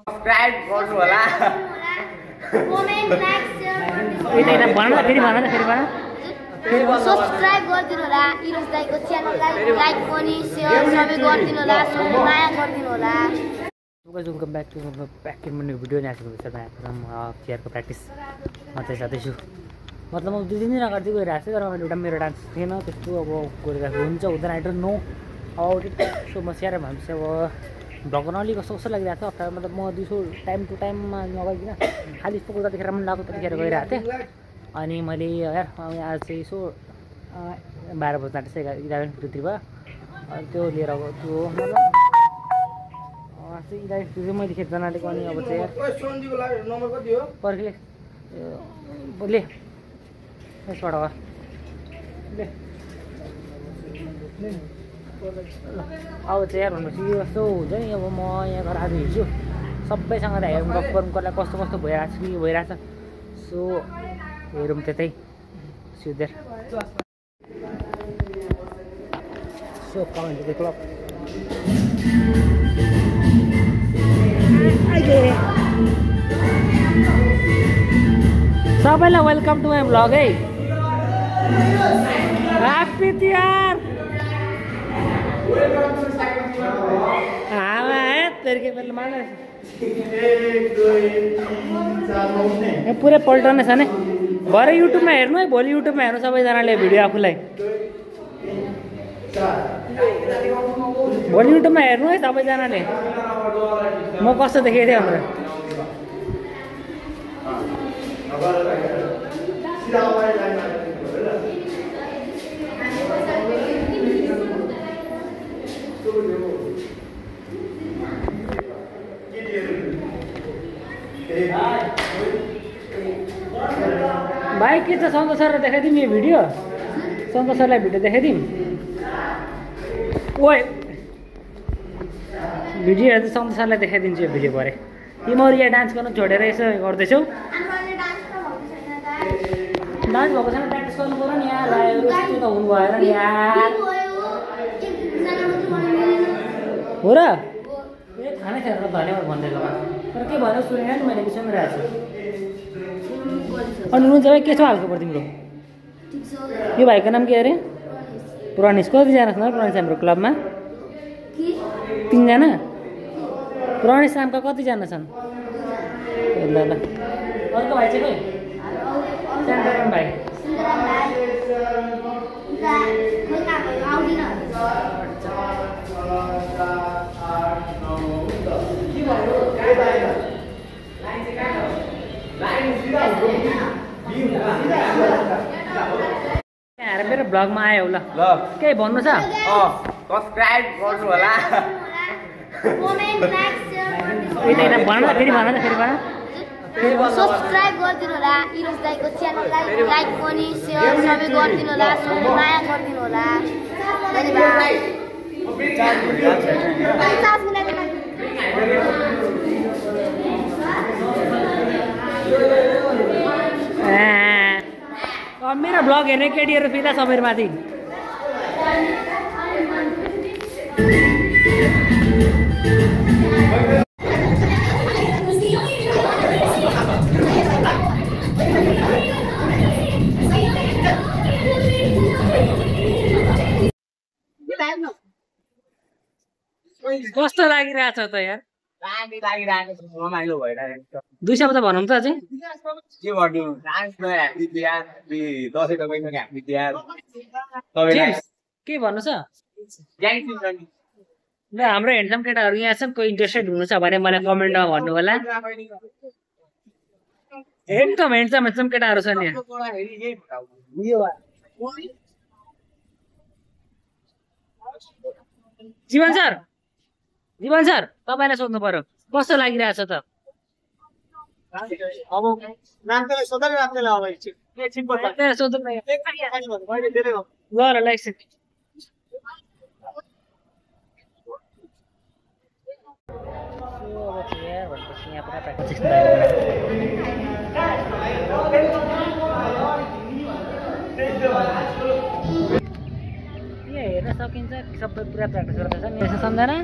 subscribe गर्नु होला comment like share फेरि भन सब्स्क्राइब गरिदिनु होला इरोज दाइको च्यानललाई लाइक पनि शेयर सबै गरिदिनु होला सबैले माया गरिदिनु होला welcome back to back in my video आजको विषयमा चेयरको प्र्याक्टिस म चाहिँ जाँदैछु मतलब म 2 दिन अगाडि गइरहेको थिएँ तर मैले एउटा मेरो डान्स थिएन त्यस्तो अब कोरियोग्राफी हुन्छ हुँदैन आई डोन्ट नो अब सो म स्याहार भनेपछि अब भ्लग गर्न अलिक कस्तो कस्तो लागिरहेको थियो अप्ठ्यारो मतलब म दिउँसो टाइम टु टाइममा नगइकन खालि यस्तो जतिखेर मन लाग्यो त्यतिखेर गइरहेको थिएँ अनि मैले यार आज चाहिँ यसो 12 बज्दा चाहिँ 11:53 भयो अनि त्यो लिएर अब त्यो मतलब चाहिँ मैले खेतजना लिएको अनि अब चाहिँ पर्खिले ले यसबाट ले अब चाहिँ यार भनेपछि यस्तो हुन्छ नि अब म यहाँ घर आज हिँड्छु सबैसँग हेरौँ गफ गरौँ कसलाई कस्तो कस्तो भइरहेको छ कि भइरहेछ सो हेरौँ त्यतै सुदेर सो कमेन्ट द क्लब सबैलाई वेलकम टु माई भ्लग है ह्याप्पी तिहार तेरिके बेला माने पुरै पल्टाउने छ नि भरे युट्युबमा हेर्नु है भोलि युट्युबमा हेर्नु सबैजनाले भिडियो आफूलाई भोलि युट्युबमा हेर्नु है सबैजनाले म कस्तो देखेको थिएँ भनेर भाइ के छ सन्तोष सरलाई देखाइदिउँ यो भिडियो सन्तोष सरलाई भिडियो देखाइदिउँ ओए भिडियो हेर्दा सन्तोष सरलाई देखाइदिन्छु यो भिडियो भरे तिमीहरू यहाँ डान्स गर्नु छोडेर यसो गर्दैछौ डान्स भएको छैन प्र्याक्टिस गर्नु पऱ्यो नि यहाँ त हुनु भएर नि यार हो र ए खानै थिएन धन्यवाद भन्दैको तर के भन्यो सुनेन नि मैले सुनिरहेको छु अनि रुन्छ भाइ के छ हालको पर्छ तिम्रो यो भाइको नाम के अरे पुरानिस कतिजना छन् पुरानिस हाम्रो क्लबमा 3 जना पुरानिस नामका कतिजना छन् ल ल अर्को भाइ चाहिँ कोही चन्द्रन भाइ मेरो ब्लगमा आयो ल केही भन्नु छ सब्स्क्राइब गर्नु होला कमेन्ट लाइक शेयर सब्स्क्राइब गरिदिनु होला इरोज दाइको च्यानललाई लाइक पनि शेयर सबै गरिदिनु होला सबैले माया गरिदिनु होला मेरो ब्लग हेर्ने केटीहरू फिदा सबैमाथि कस्तो लागिरहेछ त यार रमाइलो भइरहेको 2 शब्द भनौँ त अझै के गर्नु डान्स ह्याप्पी तिहार दसैँ तपाईँको ह्याप्पी तिहार के भन्नु छ ल हाम्रो हेन्डसम केटाहरू यहाँ छन् कोही इन्ट्रेस्टेड हुनु छ भने मलाई कमेन्टमा भन्नु होला एकदम हेन्डसम केटाहरू छन् यहाँ जीवन सर तपाईँलाई सोध्नु पर्यो कस्तो लागिरहेछ त अब नामले सधैँ राख्नेला अब एकछिन सोध्नु ल लाइक यहाँ पुरा प्र्याक्टिस सकिन्छ सबै पुरा प्र्याक्टिस गर्दैछ नि यसो सम्झना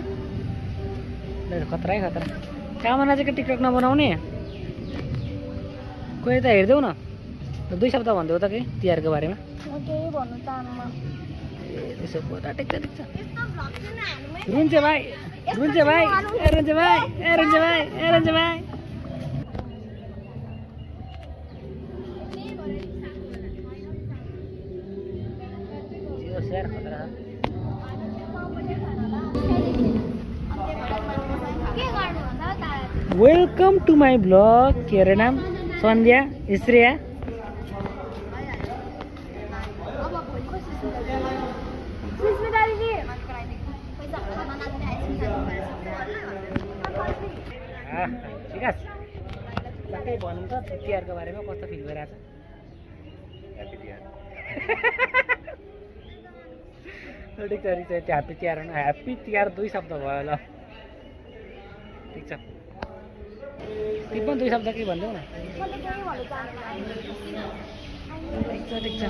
खतरा खतरा कामना चाहिँ टिकटक नबनाउने कोही त हेर्देऊ न 2 शब्द भन्देऊ त केही तिहारको बारेमा केही भन्नु चाहन्नुमा त्यसो कुरा ठिक छ रुन्छ भाइ ए रुन्छ भाइ शेयर खतरा वेलकम टु माई ब्लग के अरे नाम सन्ध्या श्रेया ठिक छ ठ्याक्कै भनौँ त तिहारको बारेमा कस्तो फिल भइरहेको छ ठिक छ ह्याप्पी तिहार ह्याप्पी तिहार 2 शब्द भयो ल ठिक छ ती पनि 2 शब्द के भन्देऊ न ठिक छ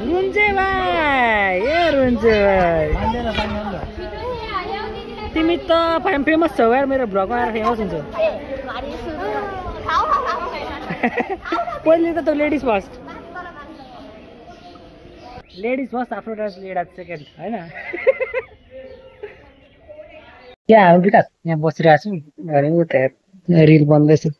रुन्चे भाइ ए रुन्चे भाइ तिमी त फेमस छौ यार मेरो ब्लगमा आएर फेमस हुन्छ पहिले त लेडिज फर्स्ट आफ्नो डान्स लेडा सेकेन्ड हैन क्या हामी विकास यहाँ बसिरहेको छु अनि उता रिल बन्दैछु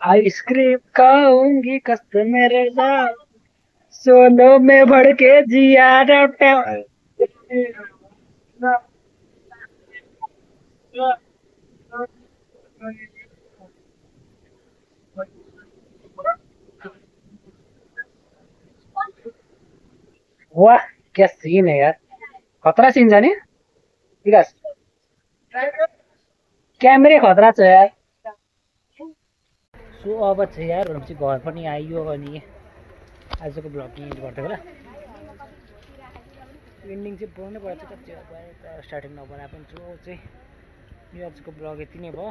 आइसक्रीम खाऊंगी कस्टमर सोलो में भर के जिया वाह क्या सीन है यार खतरा सीन जाने विकास क्यामेरा खतरा छ यार सो अब चाहिँ यार भनेपछि घर पनि आइयो अनि आजको ब्लग एन्ड गर्दै होला एन्डिङ चाहिँ बनाउनै पर्छ कति भयो स्टार्टिङ नबनाए पनि छु चाहिँ यो आजको ब्लग यति नै भयो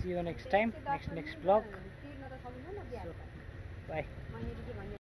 see you next time next blog by